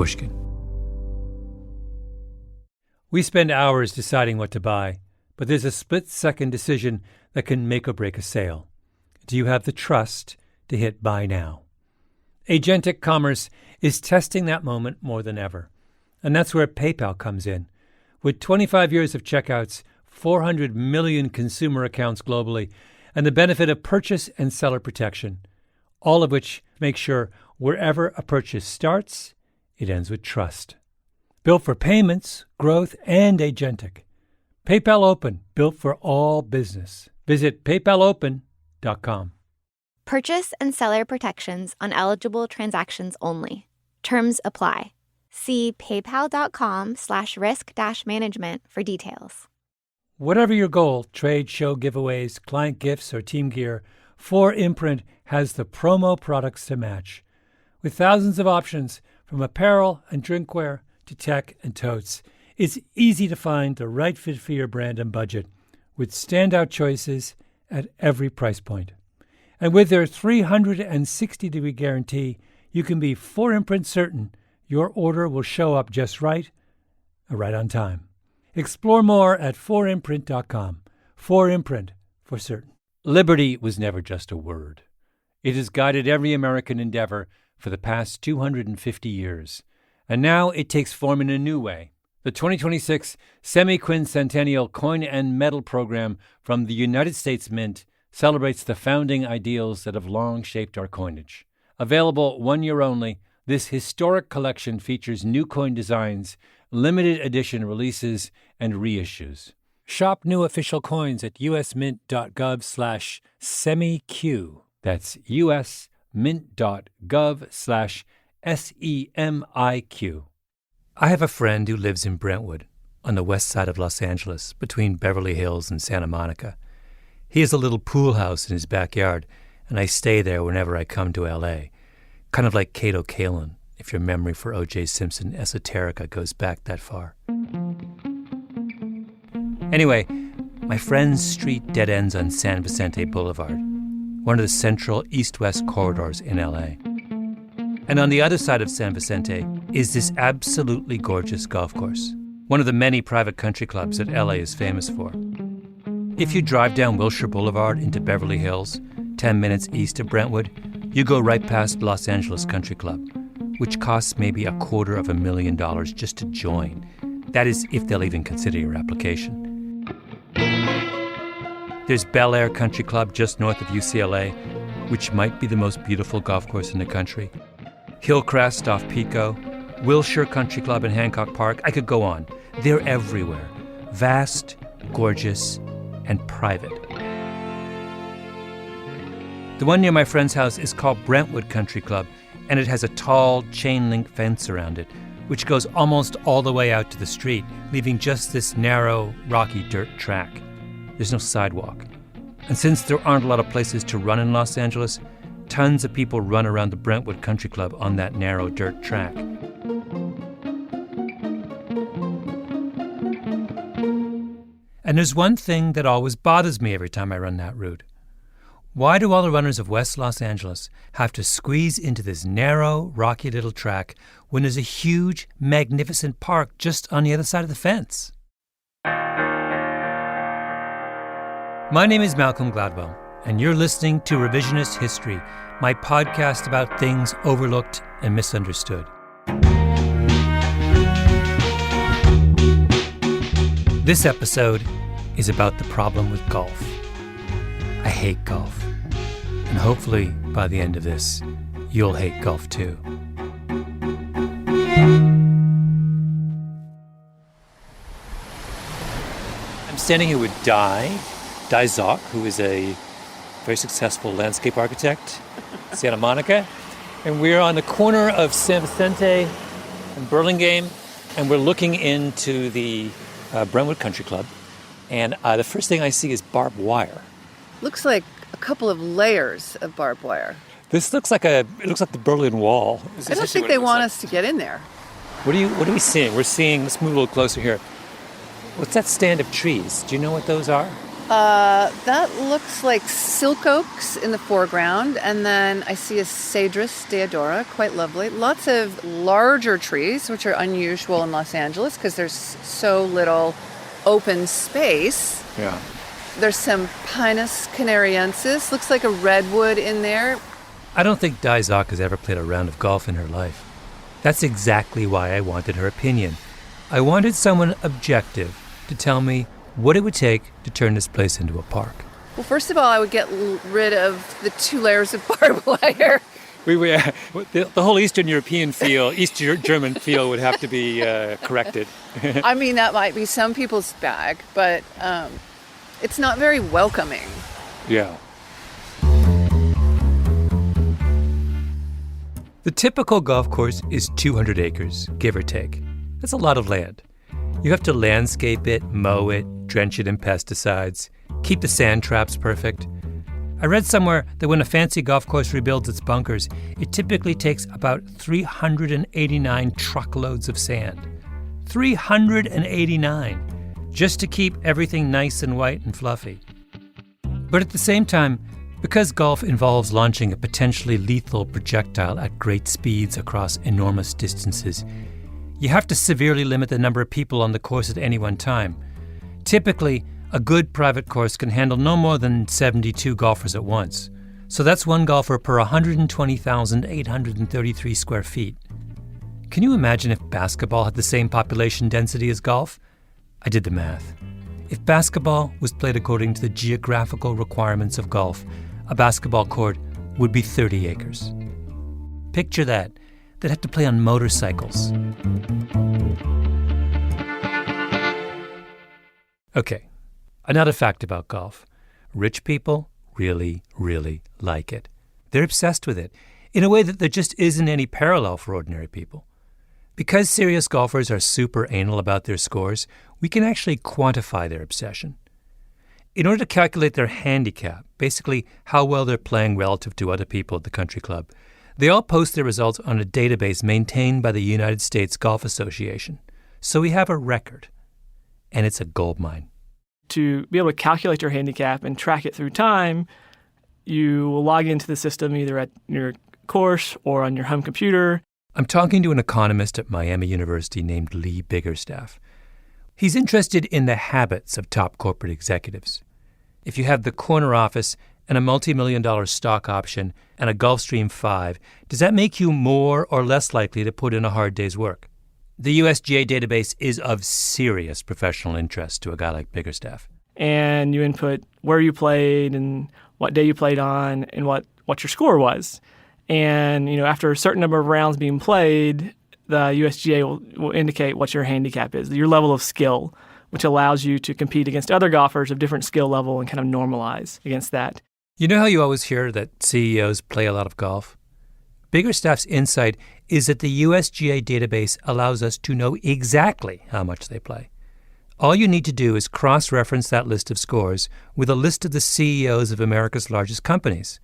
Pushkin. We spend hours deciding what to buy, but there's a split-second decision that can make or break a sale. Do you have the trust to hit buy now? Agentic commerce is testing that moment more than ever. And that's where PayPal comes in. With 25 years of checkouts, 400 million consumer accounts globally, and the benefit of purchase and seller protection, all of which make sure wherever a purchase starts, it ends with trust. Built for payments, growth, and agentic. PayPal Open, built for all business. Visit paypalopen.com. Purchase and seller protections on eligible transactions only. Terms apply. See paypal.com/risk-management for details. Whatever your goal, trade, show, giveaways, client gifts, or team gear, 4imprint has the promo products to match. With thousands of options, from apparel and drinkware to tech and totes, it's easy to find the right fit for your brand and budget, with standout choices at every price point. And with their 360-degree guarantee, you can be 4imprint certain your order will show up just right on time. Explore more at 4imprint.com. 4imprint, for certain. Liberty was never just a word. It has guided every American endeavor for the past 250 years. And now it takes form in a new way. The 2026 Semi-Quincentennial Coin and Medal Program from the United States Mint celebrates the founding ideals that have long shaped our coinage. Available 1 year only, this historic collection features new coin designs, limited edition releases, and reissues. Shop new official coins at usmint.gov/semiq. That's usmint.gov/SEMIQ. I have a friend who lives in Brentwood, on the west side of Los Angeles, between Beverly Hills and Santa Monica. He has a little pool house in his backyard, and I stay there whenever I come to L.A., kind of like Kato Kalin, if your memory for O.J. Simpson esoterica goes back that far. Anyway, my friend's street dead ends on San Vicente Boulevard, one of the central east-west corridors in L.A. And on the other side of San Vicente is this absolutely gorgeous golf course, one of the many private country clubs that L.A. is famous for. If you drive down Wilshire Boulevard into Beverly Hills, 10 minutes east of Brentwood, you go right past Los Angeles Country Club, which costs maybe $250,000 just to join. That is, if they'll even consider your application. There's Bel Air Country Club just north of UCLA, which might be the most beautiful golf course in the country. Hillcrest off Pico, Wilshire Country Club in Hancock Park. I could go on. They're everywhere. Vast, gorgeous, and private. The one near my friend's house is called Brentwood Country Club, and it has a tall chain-link fence around it, which goes almost all the way out to the street, leaving just this narrow, rocky dirt track. There's no sidewalk. And since there aren't a lot of places to run in Los Angeles, tons of people run around the Brentwood Country Club on that narrow dirt track. And there's one thing that always bothers me every time I run that route. Why do all the runners of West Los Angeles have to squeeze into this narrow, rocky little track when there's a huge, magnificent park just on the other side of the fence? My name is Malcolm Gladwell, and you're listening to Revisionist History, my podcast about things overlooked and misunderstood. This episode is about the problem with golf. I hate golf. And hopefully, by the end of this, you'll hate golf too. I'm standing here with Di Zock, who is a very successful landscape architect, Santa Monica. And we're on the corner of San Vicente and Burlingame, and we're looking into the Brentwood Country Club. And the first thing I see is barbed wire. Looks like a couple of layers of barbed wire. This looks like the Berlin Wall. I don't think they want us to get in there. What are we seeing? Let's move a little closer here. What's that stand of trees? Do you know what those are? That looks like silk oaks in the foreground, and then I see a Cedrus deodora, quite lovely. Lots of larger trees, which are unusual in Los Angeles because there's so little open space. Yeah. There's some Pinus canariensis, looks like a redwood in there. I don't think Dai Zoc has ever played a round of golf in her life. That's exactly why I wanted her opinion. I wanted someone objective to tell me what it would take to turn this place into a park. Well, first of all, I would get rid of the 2 layers of barbed wire. The whole Eastern European feel, East German feel would have to be corrected. I mean, that might be some people's bag, but it's not very welcoming. Yeah. The typical golf course is 200 acres, give or take. That's a lot of land. You have to landscape it, mow it, drench it in pesticides, keep the sand traps perfect. I read somewhere that when a fancy golf course rebuilds its bunkers, it typically takes about 389 truckloads of sand. 389! Just to keep everything nice and white and fluffy. But at the same time, because golf involves launching a potentially lethal projectile at great speeds across enormous distances, you have to severely limit the number of people on the course at any one time. Typically, a good private course can handle no more than 72 golfers at once. So that's one golfer per 120,833 square feet. Can you imagine if basketball had the same population density as golf? I did the math. If basketball was played according to the geographical requirements of golf, a basketball court would be 30 acres. Picture that. They'd have to play on motorcycles. Okay, another fact about golf. Rich people really, really like it. They're obsessed with it, in a way that there just isn't any parallel for ordinary people. Because serious golfers are super anal about their scores, we can actually quantify their obsession. In order to calculate their handicap, basically how well they're playing relative to other people at the country club, they all post their results on a database maintained by the United States Golf Association. So we have a record, and it's a goldmine. To be able to calculate your handicap and track it through time, you will log into the system either at your course or on your home computer. I'm talking to an economist at Miami University named Lee Biggerstaff. He's interested in the habits of top corporate executives. If you have the corner office and a multi-million-dollar stock option and a Gulfstream 5, does that make you more or less likely to put in a hard day's work? The USGA database is of serious professional interest to a guy like Biggerstaff. And you input where you played and what day you played on and what your score was. And after a certain number of rounds being played, the USGA will indicate what your handicap is, your level of skill, which allows you to compete against other golfers of different skill level and kind of normalize against that. You know how you always hear that CEOs play a lot of golf? Biggerstaff's insight is that the USGA database allows us to know exactly how much they play. All you need to do is cross-reference that list of scores with a list of the CEOs of America's largest companies.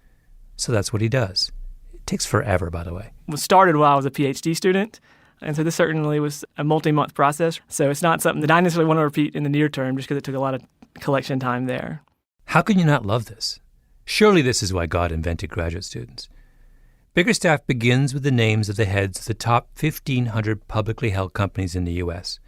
So that's what he does. It takes forever, by the way. It was started while I was a PhD student, and so this certainly was a multi-month process. So it's not something that I necessarily want to repeat in the near term just because it took a lot of collection time there. How can you not love this? Surely this is why God invented graduate students. Biggerstaff begins with the names of the heads of the top 1,500 publicly held companies in the U.S.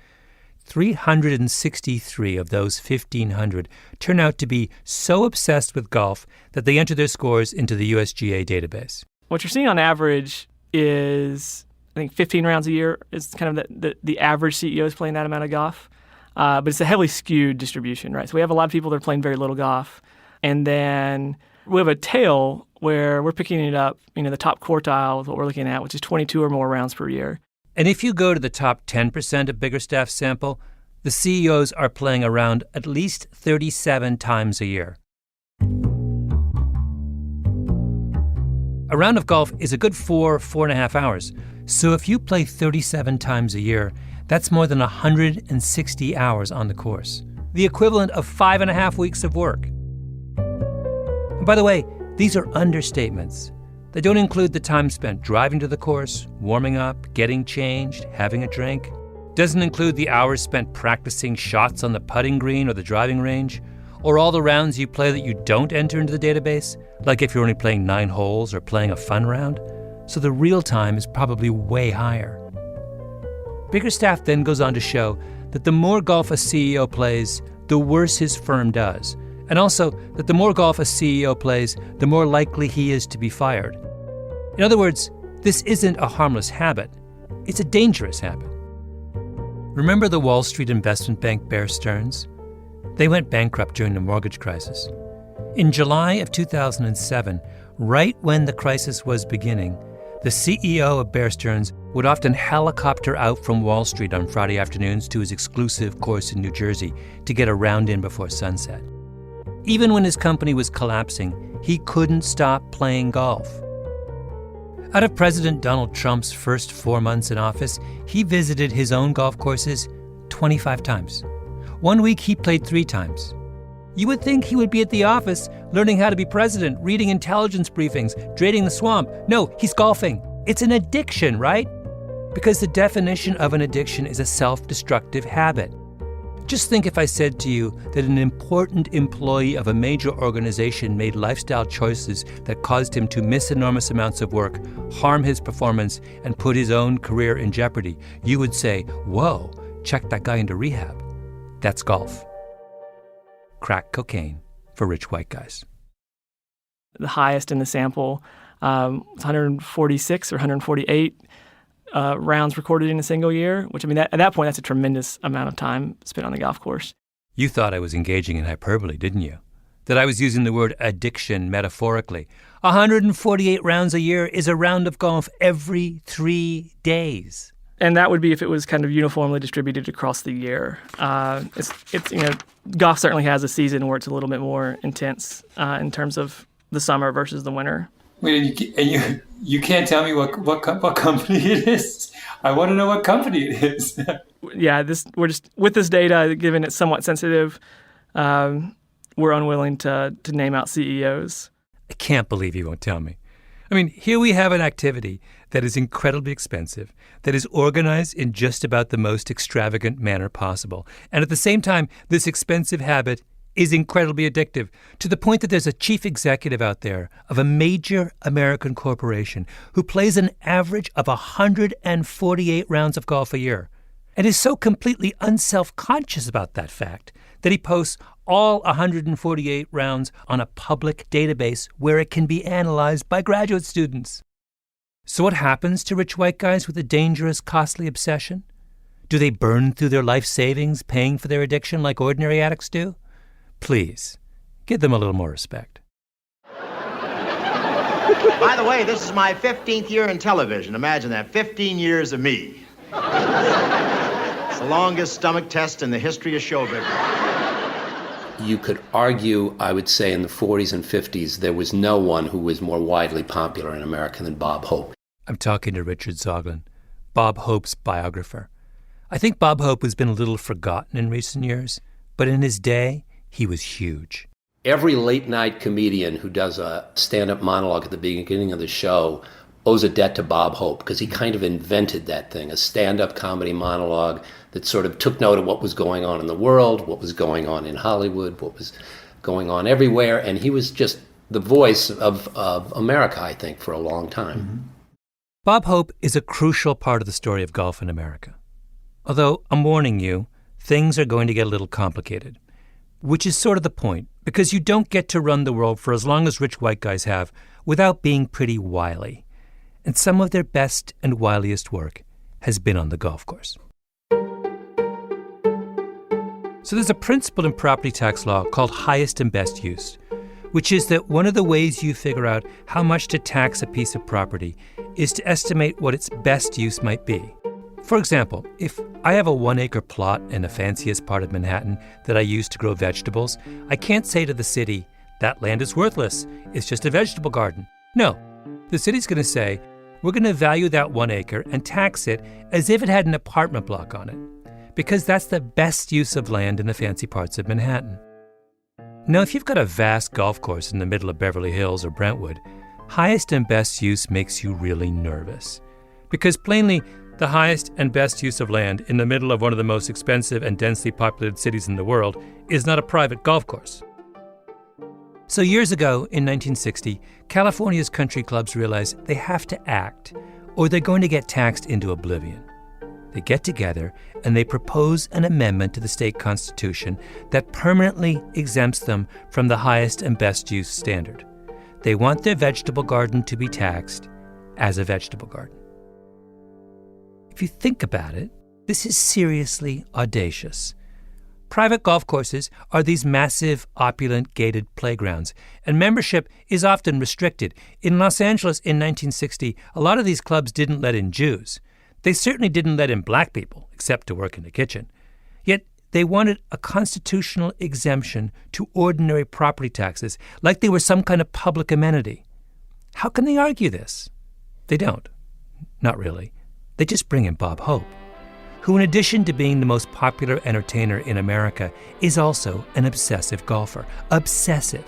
363 of those 1,500 turn out to be so obsessed with golf that they enter their scores into the USGA database. What you're seeing on average is, I think, 15 rounds a year is kind of the average CEO is playing that amount of golf. But it's a heavily skewed distribution, right? So we have a lot of people that are playing very little golf. And then we have a tail where we're picking it up, the top quartile is what we're looking at, which is 22 or more rounds per year. And if you go to the top 10% of Biggerstaff's sample, the CEOs are playing around at least 37 times a year. A round of golf is a good 4.5 hours. So if you play 37 times a year, that's more than 160 hours on the course, the equivalent of 5.5 weeks of work. And by the way, these are understatements. They don't include the time spent driving to the course, warming up, getting changed, having a drink. Doesn't include the hours spent practicing shots on the putting green or the driving range, Or all the rounds you play that you don't enter into the database, like if you're only playing 9 holes or playing a fun round? So the real time is probably way higher. Biggerstaff then goes on to show that the more golf a CEO plays, the worse his firm does. And also that the more golf a CEO plays, the more likely he is to be fired. In other words, this isn't a harmless habit. It's a dangerous habit. Remember the Wall Street investment bank Bear Stearns? They went bankrupt during the mortgage crisis. In July of 2007, right when the crisis was beginning, the CEO of Bear Stearns would often helicopter out from Wall Street on Friday afternoons to his exclusive course in New Jersey to get a round in before sunset. Even when his company was collapsing, he couldn't stop playing golf. Out of President Donald Trump's first 4 months in office, he visited his own golf courses 25 times. 1 week he played 3 times. You would think he would be at the office learning how to be president, reading intelligence briefings, draining the swamp. No, he's golfing. It's an addiction, right? Because the definition of an addiction is a self-destructive habit. Just think if I said to you that an important employee of a major organization made lifestyle choices that caused him to miss enormous amounts of work, harm his performance, and put his own career in jeopardy. You would say, whoa, check that guy into rehab. That's golf. Crack cocaine for rich white guys. The highest in the sample was 146 or 148 rounds recorded in a single year, which, I mean, at that point, that's a tremendous amount of time spent on the golf course. You thought I was engaging in hyperbole, didn't you? That I was using the word addiction metaphorically. 148 rounds a year is a round of golf every 3 days. And that would be if it was kind of uniformly distributed across the year. Golf certainly has a season where it's a little bit more intense in terms of the summer versus the winter. Wait, and you can't tell me what company it is? I want to know what company it is. Yeah, we're just with this data, given it's somewhat sensitive, we're unwilling to name out CEOs. I can't believe you won't tell me. I mean, here we have an activity that is incredibly expensive, that is organized in just about the most extravagant manner possible. And at the same time, this expensive habit is incredibly addictive, to the point that there's a chief executive out there of a major American corporation who plays an average of 148 rounds of golf a year, and is so completely unself-conscious about that fact that he posts all 148 rounds on a public database where it can be analyzed by graduate students. So what happens to rich white guys with a dangerous, costly obsession? Do they burn through their life savings paying for their addiction like ordinary addicts do? Please, give them a little more respect. By the way, this is my 15th year in television. Imagine that, 15 years of me. It's the longest stomach test in the history of show business. You could argue, I would say, in the 40s and 50s, there was no one who was more widely popular in America than Bob Hope. I'm talking to Richard Zoglin, Bob Hope's biographer. I think Bob Hope has been a little forgotten in recent years, but in his day, he was huge. Every late-night comedian who does a stand-up monologue at the beginning of the show owes a debt to Bob Hope, because he kind of invented that thing, a stand-up comedy monologue that sort of took note of what was going on in the world, what was going on in Hollywood, what was going on everywhere, and he was just the voice of America, I think, for a long time. Mm-hmm. Bob Hope is a crucial part of the story of golf in America. Although, I'm warning you, things are going to get a little complicated, which is sort of the point, because you don't get to run the world for as long as rich white guys have without being pretty wily. And some of their best and wiliest work has been on the golf course. So there's a principle in property tax law called highest and best use, which is that one of the ways you figure out how much to tax a piece of property is to estimate what its best use might be. For example, if I have a 1-acre plot in the fanciest part of Manhattan that I use to grow vegetables, I can't say to the city, that land is worthless, it's just a vegetable garden. No, the city's going to say, we're going to value that 1 acre and tax it as if it had an apartment block on it, because that's the best use of land in the fancy parts of Manhattan. Now, if you've got a vast golf course in the middle of Beverly Hills or Brentwood, highest and best use makes you really nervous, because plainly, the highest and best use of land in the middle of one of the most expensive and densely populated cities in the world is not a private golf course. So years ago, in 1960, California's country clubs realized they have to act, or they're going to get taxed into oblivion. They get together and they propose an amendment to the state constitution that permanently exempts them from the highest and best use standard. They want their vegetable garden to be taxed as a vegetable garden. If you think about it, this is seriously audacious. Private golf courses are these massive, opulent, gated playgrounds, and membership is often restricted. In Los Angeles in 1960, a lot of these clubs didn't let in Jews. They certainly didn't let in black people, except to work in the kitchen. Yet they wanted a constitutional exemption to ordinary property taxes, like they were some kind of public amenity. How can they argue this? They don't. Not really. They just bring in Bob Hope, who, in addition to being the most popular entertainer in America, is also an obsessive golfer. Obsessive.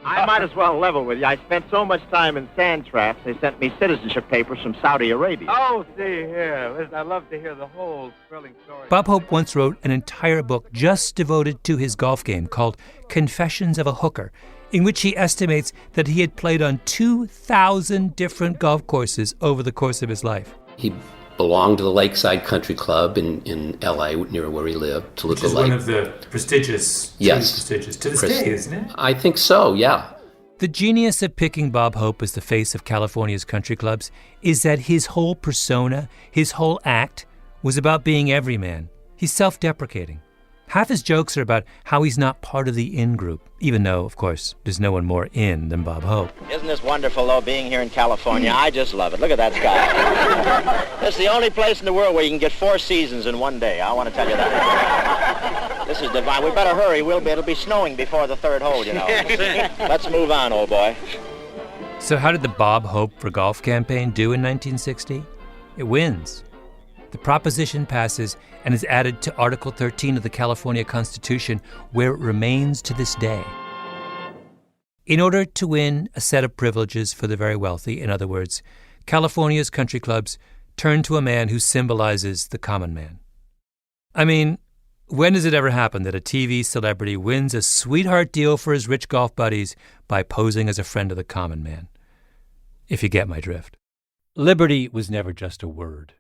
I might as well level with you. I spent so much time in sand traps, they sent me citizenship papers from Saudi Arabia. Oh, see here. Listen, I'd love to hear the whole thrilling story. Bob Hope once wrote an entire book just devoted to his golf game called Confessions of a Hooker, in which he estimates that he had played on 2,000 different golf courses over the course of his life. He belonged to the Lakeside Country Club in L.A., near where he lived, Toluca Which is Lake. one of the prestigious, yes, prestigious to this day, isn't it? I think so, yeah. The genius of picking Bob Hope as the face of California's country clubs is that his whole persona, his whole act, was about being everyman. He's self-deprecating. Half his jokes are about how he's not part of the in-group, even though, of course, there's no one more in than Bob Hope. Isn't this wonderful, though, being here in California? I just love it. Look at that sky. This is the only place in the world where you can get 4 seasons in one day. I want to tell you that. This is divine. We better hurry. It'll be snowing before the 3rd hole, you know. Let's move on, old boy. So how did the Bob Hope for Golf campaign do in 1960? It wins. The proposition passes and is added to Article 13 of the California Constitution, where it remains to this day. In order to win a set of privileges for the very wealthy, in other words, California's country clubs turn to a man who symbolizes the common man. I mean, when does it ever happen that a TV celebrity wins a sweetheart deal for his rich golf buddies by posing as a friend of the common man? If you get my drift. Liberty was never just a word.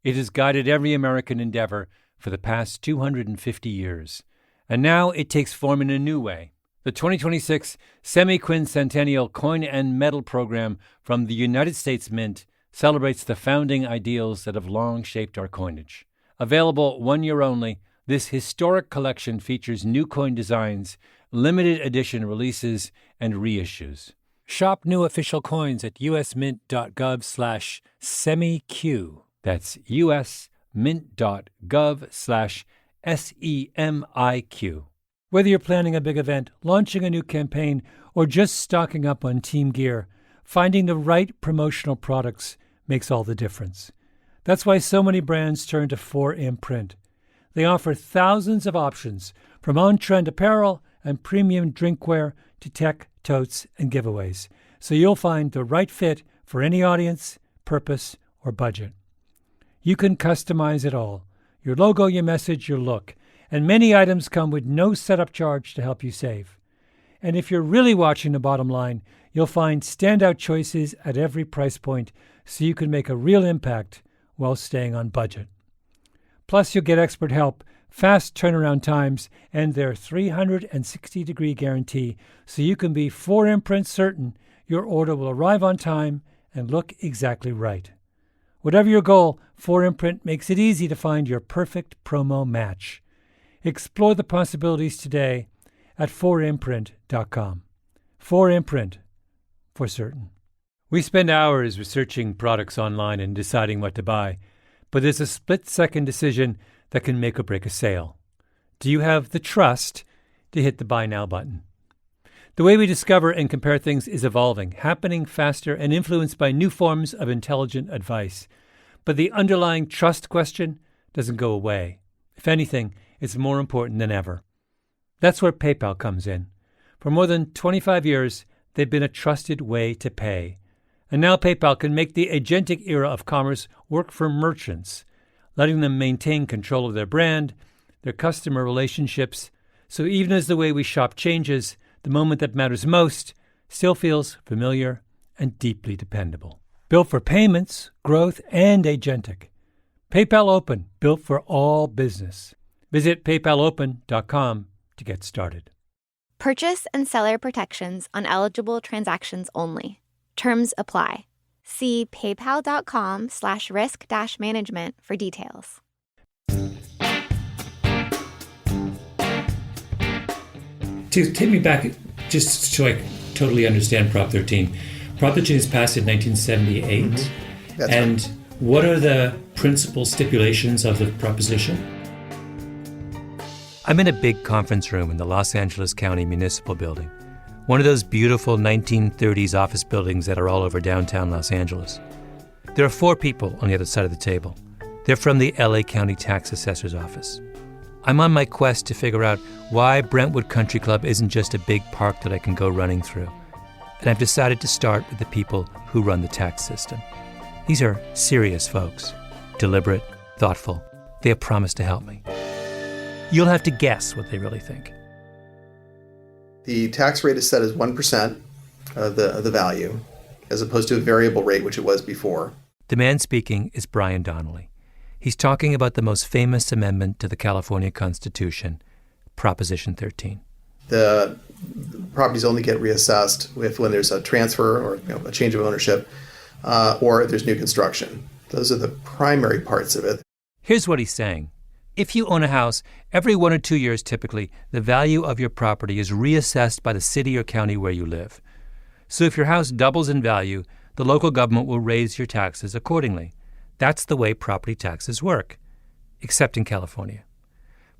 It has guided every American endeavor for the past 250 years. And now it takes form in a new way. The 2026 Semi-Quincentennial Coin and Medal Program from the United States Mint celebrates the founding ideals that have long shaped our coinage. Available 1 year only, this historic collection features new coin designs, limited edition releases, and reissues. Shop new official coins at usmint.gov/semiq. That's usmint.gov/SEMIQ. Whether you're planning a big event, launching a new campaign, or just stocking up on team gear, finding the right promotional products makes all the difference. That's why so many brands turn to 4imprint. They offer thousands of options, from on-trend apparel and premium drinkware to tech, totes, and giveaways, so you'll find the right fit for any audience, purpose, or budget. You can customize it all: your logo, your message, your look. And many items come with no setup charge to help you save. And if you're really watching the bottom line, you'll find standout choices at every price point so you can make a real impact while staying on budget. Plus, you'll get expert help, fast turnaround times, and their 360-degree guarantee so you can be 4imprint certain your order will arrive on time and look exactly right. Whatever your goal, 4imprint makes it easy to find your perfect promo match. Explore the possibilities today at 4imprint.com. 4imprint, for certain. We spend hours researching products online and deciding what to buy, but there's a split-second decision that can make or break a sale. Do you have the trust to hit the Buy Now button? The way we discover and compare things is evolving, happening faster, and influenced by new forms of intelligent advice. But the underlying trust question doesn't go away. If anything, it's more important than ever. That's where PayPal comes in. For more than 25 years, they've been a trusted way to pay. And now PayPal can make the agentic era of commerce work for merchants, letting them maintain control of their brand, their customer relationships. So even as the way we shop changes, the moment that matters most still feels familiar and deeply dependable. Built for payments, growth, and agentic. PayPal Open, built for all business. Visit paypalopen.com to get started. Purchase and seller protections on eligible transactions only. Terms apply. See paypal.com/risk-management for details. To take me back, just so I totally understand Prop 13. Prop 13 is passed in 1978. Mm-hmm. That's and right. What are the principal stipulations of the proposition? I'm in a big conference room in the Los Angeles County Municipal Building, one of those beautiful 1930s office buildings that are all over downtown Los Angeles. There are 4 people on the other side of the table. They're from the LA County Tax Assessor's Office. I'm on my quest to figure out why Brentwood Country Club isn't just a big park that I can go running through. And I've decided to start with the people who run the tax system. These are serious folks, deliberate, thoughtful. They have promised to help me. You'll have to guess what they really think. The tax rate is set as 1% of the value, as opposed to a variable rate, which it was before. The man speaking is Brian Donnelly. He's talking about the most famous amendment to the California Constitution, Proposition 13. The properties only get reassessed when there's a transfer or a change of ownership, or if there's new construction. Those are the primary parts of it. Here's what he's saying. If you own a house, every 1 or 2 years typically, the value of your property is reassessed by the city or county where you live. So if your house doubles in value, the local government will raise your taxes accordingly. That's the way property taxes work, except in California.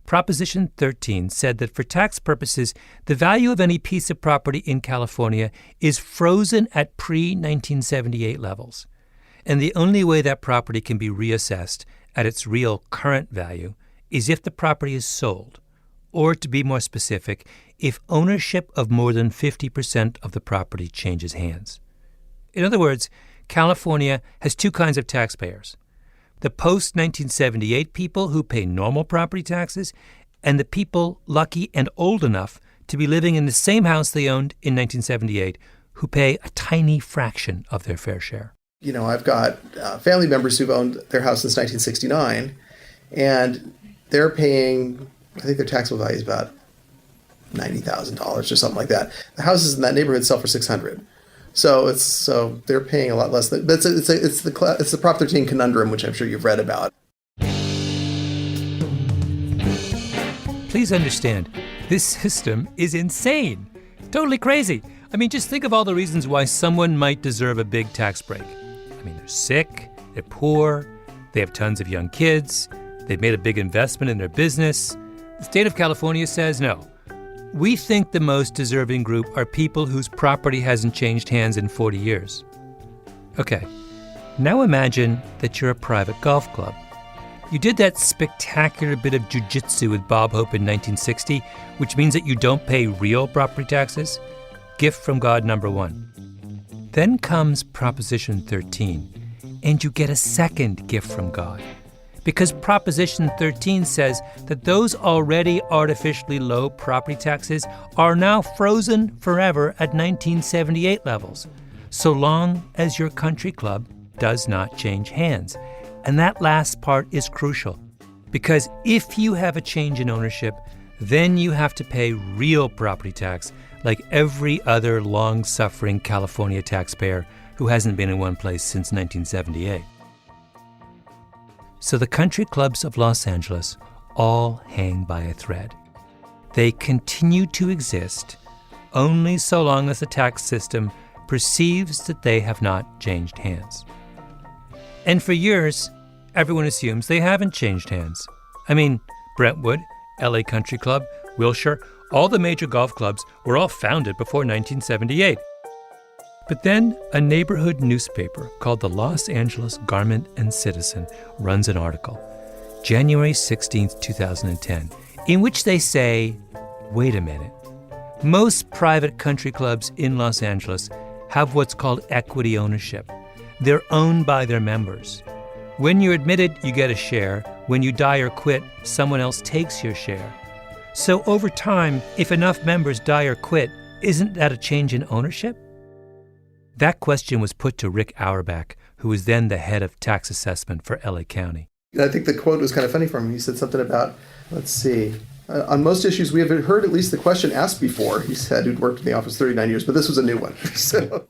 Proposition 13 said that for tax purposes, the value of any piece of property in California is frozen at pre-1978 levels. And the only way that property can be reassessed at its real current value is if the property is sold, or to be more specific, if ownership of more than 50% of the property changes hands. In other words, California has 2 kinds of taxpayers: the post-1978 people who pay normal property taxes, and the people lucky and old enough to be living in the same house they owned in 1978 who pay a tiny fraction of their fair share. I've got family members who've owned their house since 1969, and they're paying, I think their taxable value is about $90,000 or something like that. The houses in that neighborhood sell for $600,000. So they're paying a lot less. It's the Prop 13 conundrum, which I'm sure you've read about. Please understand, this system is insane. Totally crazy. I mean, just think of all the reasons why someone might deserve a big tax break. I mean, they're sick, they're poor, they have tons of young kids, they've made a big investment in their business. The state of California says no. We think the most deserving group are people whose property hasn't changed hands in 40 years. Okay, now imagine that you're a private golf club. You did that spectacular bit of jujitsu with Bob Hope in 1960, which means that you don't pay real property taxes. Gift from God number 1. Then comes Proposition 13, and you get a second gift from God. Because Proposition 13 says that those already artificially low property taxes are now frozen forever at 1978 levels, so long as your country club does not change hands. And that last part is crucial, because if you have a change in ownership, then you have to pay real property tax like every other long-suffering California taxpayer who hasn't been in one place since 1978. So the country clubs of Los Angeles all hang by a thread. They continue to exist only so long as the tax system perceives that they have not changed hands. And for years, everyone assumes they haven't changed hands. I mean, Brentwood, LA Country Club, Wilshire, all the major golf clubs were all founded before 1978. But then a neighborhood newspaper called the Los Angeles Garment and Citizen runs an article, January 16, 2010, in which they say, wait a minute, most private country clubs in Los Angeles have what's called equity ownership. They're owned by their members. When you're admitted, you get a share. When you die or quit, someone else takes your share. So over time, if enough members die or quit, isn't that a change in ownership? That question was put to Rick Auerbach, who was then the head of tax assessment for LA County. I think the quote was kind of funny from him. He said something about, let's see, on most issues we have heard at least the question asked before. He said he'd worked in the office 39 years, but this was a new one. So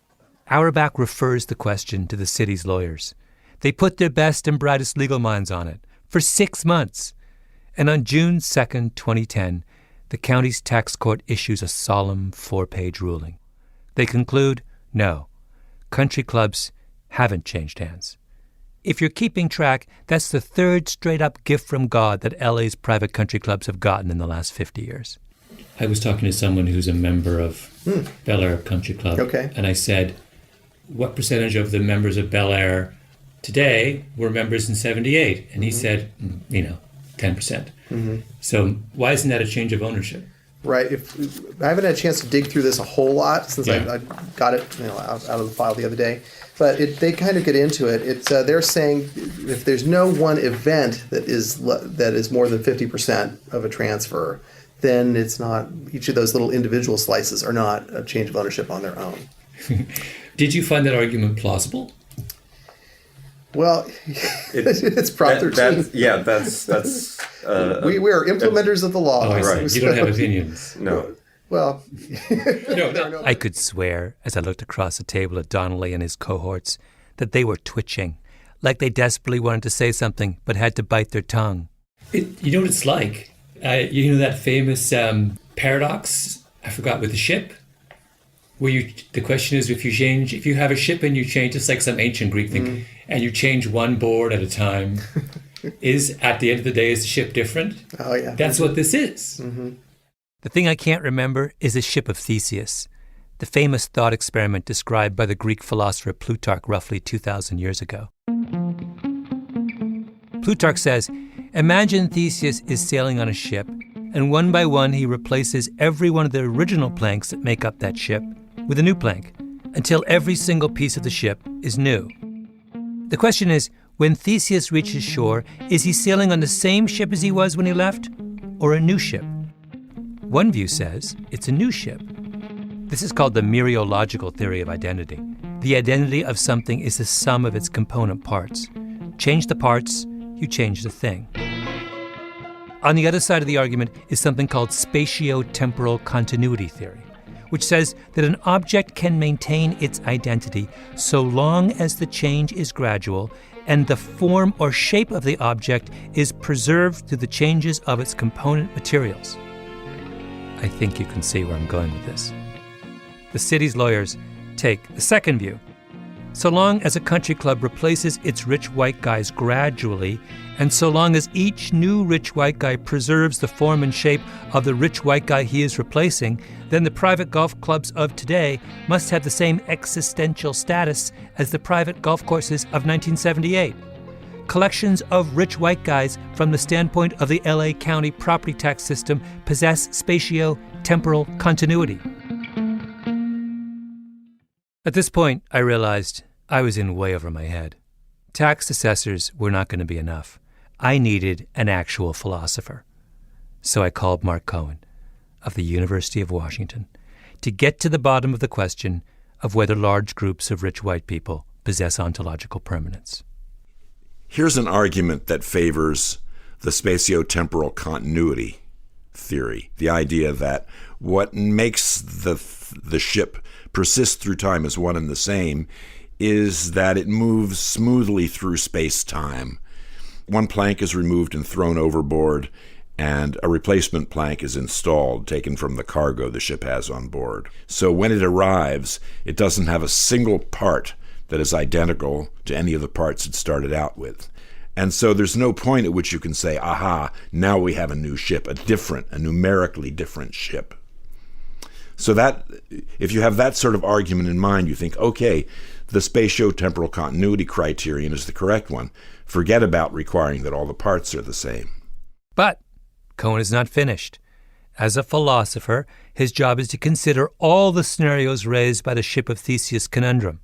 Auerbach refers the question to the city's lawyers. They put their best and brightest legal minds on it for 6 months. And on June 2nd, 2010, the county's tax court issues a solemn 4-page ruling. They conclude, no, country clubs haven't changed hands. If you're keeping track, that's the third straight-up gift from God that LA's private country clubs have gotten in the last 50 years. I was talking to someone who's a member of Bel Air Country Club, and I said, what percentage of the members of Bel Air today were members in 78? And he said, 10%. So why isn't that a change of ownership? Right. I haven't had a chance to dig through this a whole lot since I got it out of the file the other day. But they kind of get into it. They're saying if there's no one event that is more than 50% of a transfer, then it's not. Each of those little individual slices are not a change of ownership on their own. Did you find that argument plausible? Well, it's Prop 13. We are implementers of the law. Oh, right. You don't have opinions. No. Well, no. I could swear, as I looked across the table at Donnelly and his cohorts, that they were twitching, like they desperately wanted to say something but had to bite their tongue. You know what it's like? That famous paradox, I forgot, with the ship? Where the question is, if you have a ship and you change, just like some ancient Greek thing, and you change one board at a time, at the end of the day, is the ship different? Oh, yeah. That's what this is. Mm-hmm. The thing I can't remember is the ship of Theseus, the famous thought experiment described by the Greek philosopher Plutarch roughly 2,000 years ago. Plutarch says, imagine Theseus is sailing on a ship, and one by one he replaces every one of the original planks that make up that ship with a new plank, until every single piece of the ship is new. The question is, when Theseus reaches shore, is he sailing on the same ship as he was when he left, or a new ship? One view says it's a new ship. This is called the mereological theory of identity. The identity of something is the sum of its component parts. Change the parts, you change the thing. On the other side of the argument is something called spatio-temporal continuity theory, which says that an object can maintain its identity so long as the change is gradual and the form or shape of the object is preserved through the changes of its component materials. I think you can see where I'm going with this. The city's lawyers take the second view. So long as a country club replaces its rich white guys gradually, and so long as each new rich white guy preserves the form and shape of the rich white guy he is replacing, then the private golf clubs of today must have the same existential status as the private golf courses of 1978. Collections of rich white guys from the standpoint of the LA County property tax system possess spatio-temporal continuity. At this point, I realized I was in way over my head. Tax assessors were not going to be enough. I needed an actual philosopher. So I called Mark Cohen of the University of Washington to get to the bottom of the question of whether large groups of rich white people possess ontological permanence. Here's an argument that favors the spatio-temporal continuity theory, the idea that what makes the ship persist through time as one and the same is that it moves smoothly through space-time. One plank is removed and thrown overboard, and a replacement plank is installed, taken from the cargo the ship has on board. So when it arrives, it doesn't have a single part that is identical to any of the parts it started out with. And so there's no point at which you can say, aha, now we have a new ship, a numerically different ship. So that, if you have that sort of argument in mind, you think, okay, the spatio-temporal continuity criterion is the correct one. Forget about requiring that all the parts are the same. But Cohen is not finished. As a philosopher, his job is to consider all the scenarios raised by the ship of Theseus conundrum,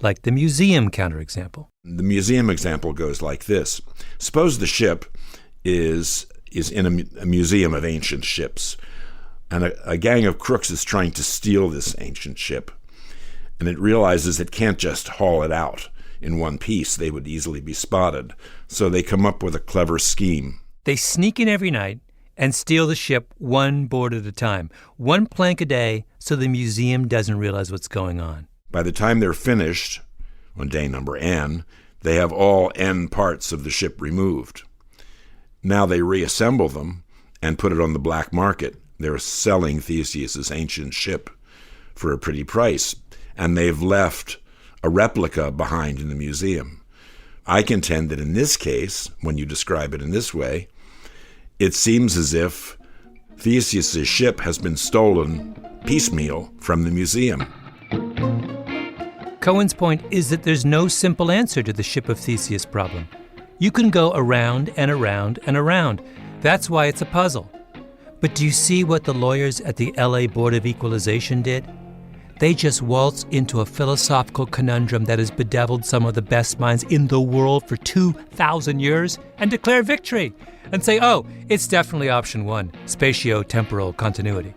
like the museum counterexample. The museum example goes like this. Suppose the ship is in a museum of ancient ships. And a gang of crooks is trying to steal this ancient ship, and it realizes it can't just haul it out in one piece. They would easily be spotted. So they come up with a clever scheme. They sneak in every night and steal the ship one board at a time, one plank a day, so the museum doesn't realize what's going on. By the time they're finished, on day number N, they have all N parts of the ship removed. Now they reassemble them and put it on the black market. They're selling Theseus's ancient ship for a pretty price, and they've left a replica behind in the museum. I contend that in this case, when you describe it in this way, it seems as if Theseus's ship has been stolen piecemeal from the museum. Cohen's point is that there's no simple answer to the Ship of Theseus problem. You can go around and around and around. That's why it's a puzzle. But do you see what the lawyers at the LA Board of Equalization did? They just waltzed into a philosophical conundrum that has bedeviled some of the best minds in the world for 2,000 years and declare victory and say, oh, it's definitely option one, spatio-temporal continuity.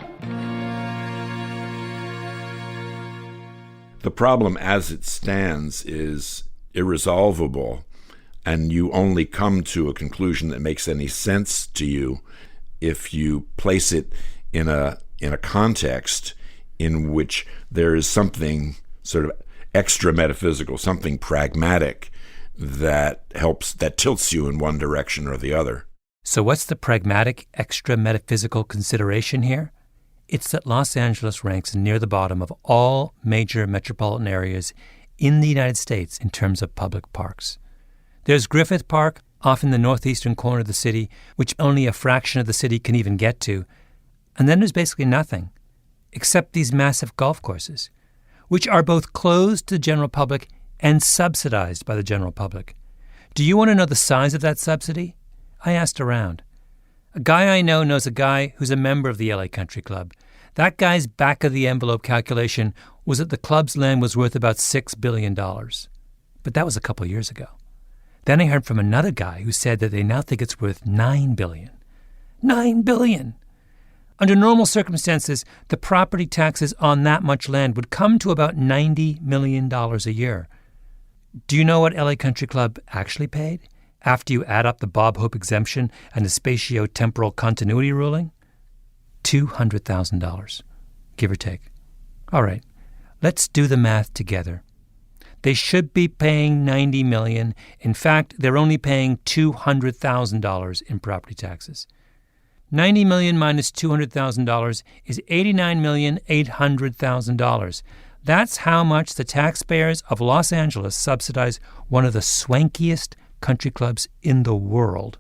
The problem as it stands is irresolvable, and you only come to a conclusion that makes any sense to you if you place it in a context in which there is something sort of extra metaphysical, something pragmatic that tilts you in one direction or the other. So what's the pragmatic extra metaphysical consideration here? It's that Los Angeles ranks near the bottom of all major metropolitan areas in the United States in terms of public parks. There's Griffith Park, off in the northeastern corner of the city, which only a fraction of the city can even get to. And then there's basically nothing, except these massive golf courses, which are both closed to the general public and subsidized by the general public. Do you want to know the size of that subsidy? I asked around. A guy I know knows a guy who's a member of the LA Country Club. That guy's back-of-the-envelope calculation was that the club's land was worth about $6 billion. But that was a couple years ago. Then I heard from another guy who said that they now think it's worth $9 billion. $9 billion! Under normal circumstances, the property taxes on that much land would come to about $90 million a year. Do you know what LA Country Club actually paid after you add up the Bob Hope exemption and the spatio-temporal continuity ruling? $200,000, give or take. All right, let's do the math together. They should be paying $90 million. In fact, they're only paying $200,000 in property taxes. $90 million minus $200,000 is $89,800,000. That's how much the taxpayers of Los Angeles subsidize one of the swankiest country clubs in the world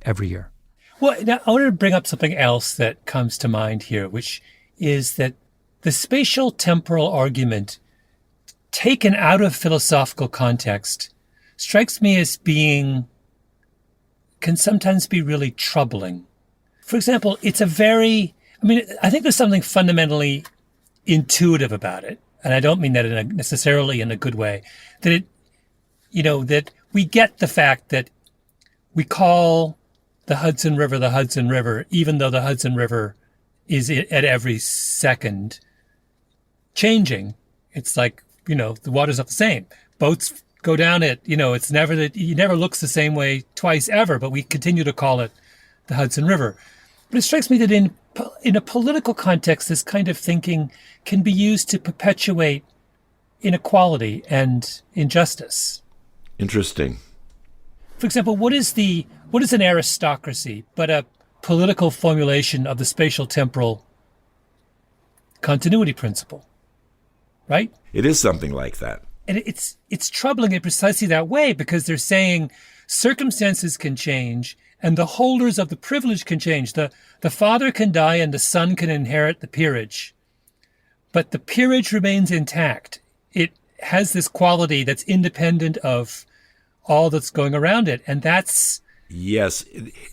every year. Well, now I want to bring up something else that comes to mind here, which is that the spatial temporal argument, taken out of philosophical context, strikes me as can sometimes be really troubling. For example, I think there's something fundamentally intuitive about it, and I don't mean that necessarily in a good way, that that we get the fact that we call the Hudson River, even though the Hudson River is at every second changing. It's like, the water's not the same. Boats go down it, it's never it never looks the same way twice ever, but we continue to call it the Hudson River. But it strikes me that in a political context, this kind of thinking can be used to perpetuate inequality and injustice. Interesting. For example, what is an aristocracy but a political formulation of the spatial temporal continuity principle, right? It is something like that. And it's troubling in precisely that way, because they're saying circumstances can change and the holders of the privilege can change. The father can die and the son can inherit the peerage, but the peerage remains intact. It has this quality that's independent of all that's going around it, and that's... Yes,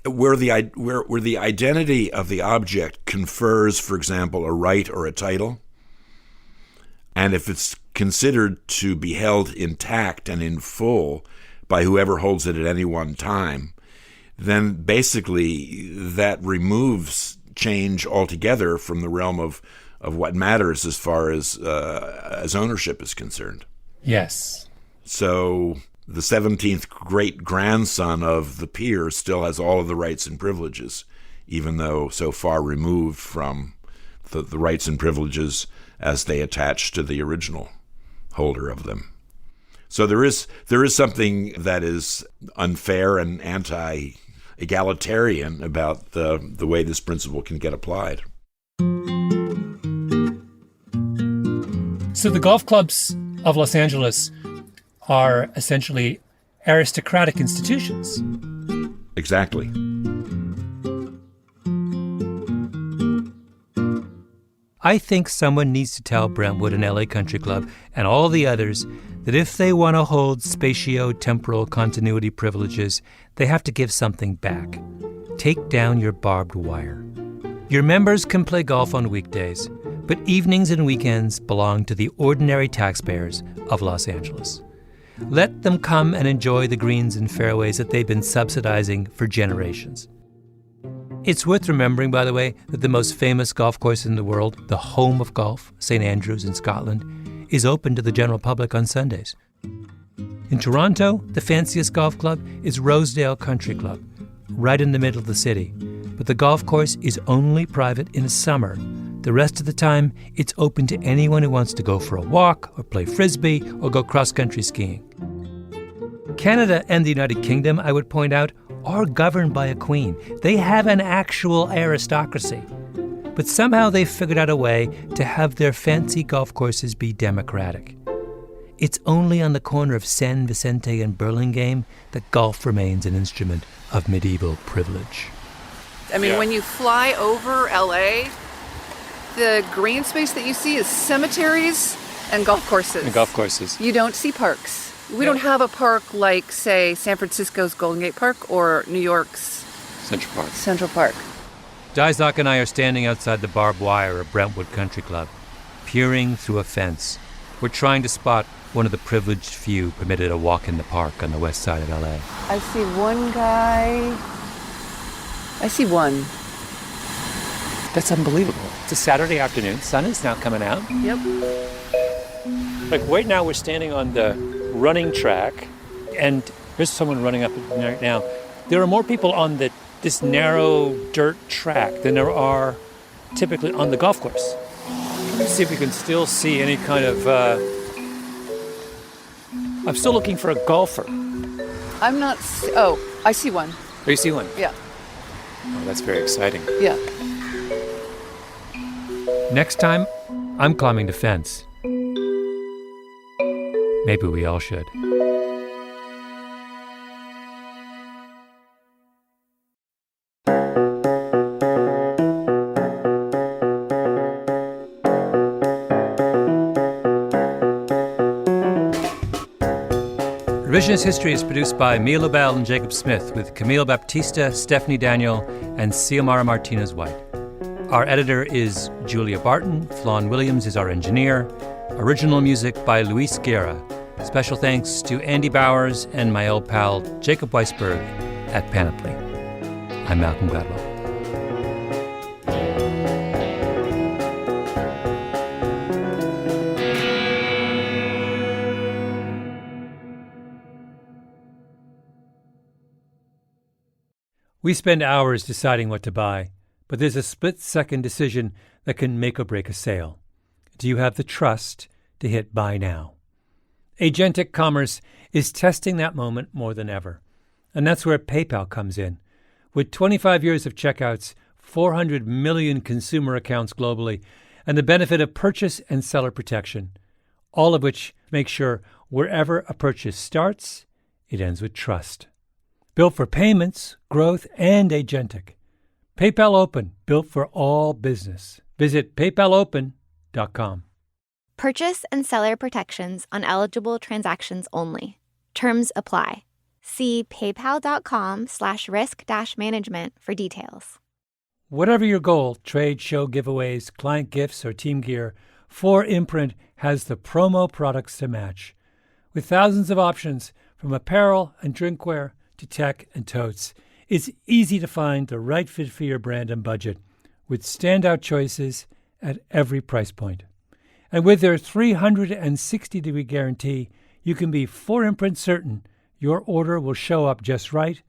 where the identity of the object confers, for example, a right or a title, and if it's considered to be held intact and in full by whoever holds it at any one time, then basically that removes change altogether from the realm of what matters as far as ownership is concerned. Yes. So the 17th great-grandson of the peer still has all of the rights and privileges, even though so far removed from the rights and privileges as they attach to the original holder of them. So there is something that is unfair and anti-egalitarian about the way this principle can get applied. So the golf clubs of Los Angeles are essentially aristocratic institutions. Exactly. I think someone needs to tell Brentwood and LA Country Club and all the others that if they want to hold spatio-temporal continuity privileges, they have to give something back. Take down your barbed wire. Your members can play golf on weekdays, but evenings and weekends belong to the ordinary taxpayers of Los Angeles. Let them come and enjoy the greens and fairways that they've been subsidizing for generations. It's worth remembering, by the way, that the most famous golf course in the world, the home of golf, St. Andrews in Scotland, is open to the general public on Sundays. In Toronto, the fanciest golf club is Rosedale Country Club, right in the middle of the city. But the golf course is only private in the summer. The rest of the time, it's open to anyone who wants to go for a walk or play frisbee or go cross-country skiing. Canada and the United Kingdom, I would point out, are governed by a queen. They have an actual aristocracy. But somehow they've figured out a way to have their fancy golf courses be democratic. It's only on the corner of San Vicente and Burlingame that golf remains an instrument of medieval privilege. I mean, when you fly over LA, the green space that you see is cemeteries and golf courses. And golf courses. You don't see parks. We don't have a park like, say, San Francisco's Golden Gate Park or New York's Central Park. Dizak and I are standing outside the barbed wire of Brentwood Country Club, peering through a fence. We're trying to spot one of the privileged few permitted a walk in the park on the west side of LA. I see one guy. I see one. That's unbelievable. It's a Saturday afternoon. Sun is now coming out. Yep. Like right now we're standing on the running track, and there's someone running up right now. There are more people on this narrow dirt track than there are typically on the golf course. Let's see if we can still see any kind of... I'm still looking for a golfer. I'm not... Oh, I see one. Oh, you see one? Yeah. Oh, that's very exciting. Yeah. Next time, I'm climbing the fence. Maybe we all should. Revisionist History is produced by Mia Lobel and Jacob Smith with Camille Baptista, Stephanie Daniel, and Xiomara Martinez-White. Our editor is Julia Barton. Flawn Williams is our engineer. Original music by Luis Guerra. Special thanks to Andy Bowers and my old pal Jacob Weisberg at Panoply. I'm Malcolm Gladwell. We spend hours deciding what to buy, but there's a split-second decision that can make or break a sale. Do you have the trust to hit buy now? Agentic Commerce is testing that moment more than ever. And that's where PayPal comes in. With 25 years of checkouts, 400 million consumer accounts globally, and the benefit of purchase and seller protection, all of which make sure wherever a purchase starts, it ends with trust. Built for payments, growth, and agentic. PayPal Open, built for all business. Visit paypalopen.com. Purchase and seller protections on eligible transactions only. Terms apply. See paypal.com/risk-management for details. Whatever your goal, trade, show, giveaways, client gifts, or team gear, 4imprint has the promo products to match. With thousands of options, from apparel and drinkware to tech and totes, it's easy to find the right fit for your brand and budget, with standout choices at every price point. And with their 360-degree guarantee, you can be 4imprint certain your order will show up just right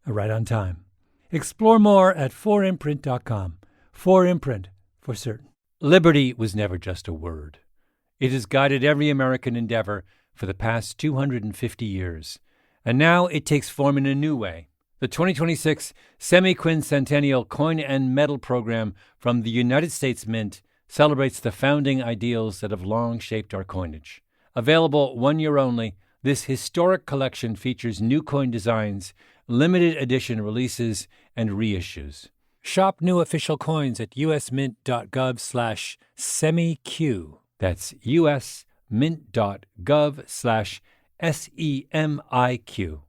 on time. Explore more at 4imprint.com. 4imprint, for certain. Liberty was never just a word. It has guided every American endeavor for the past 250 years. And now it takes form in a new way. The 2026 Semi-Quincentennial Coin and Medal Program from the United States Mint celebrates the founding ideals that have long shaped our coinage. Available 1 year only, this historic collection features new coin designs, limited edition releases, and reissues. Shop new official coins at usmint.gov/semiq. That's usmint.gov/SEMIQ.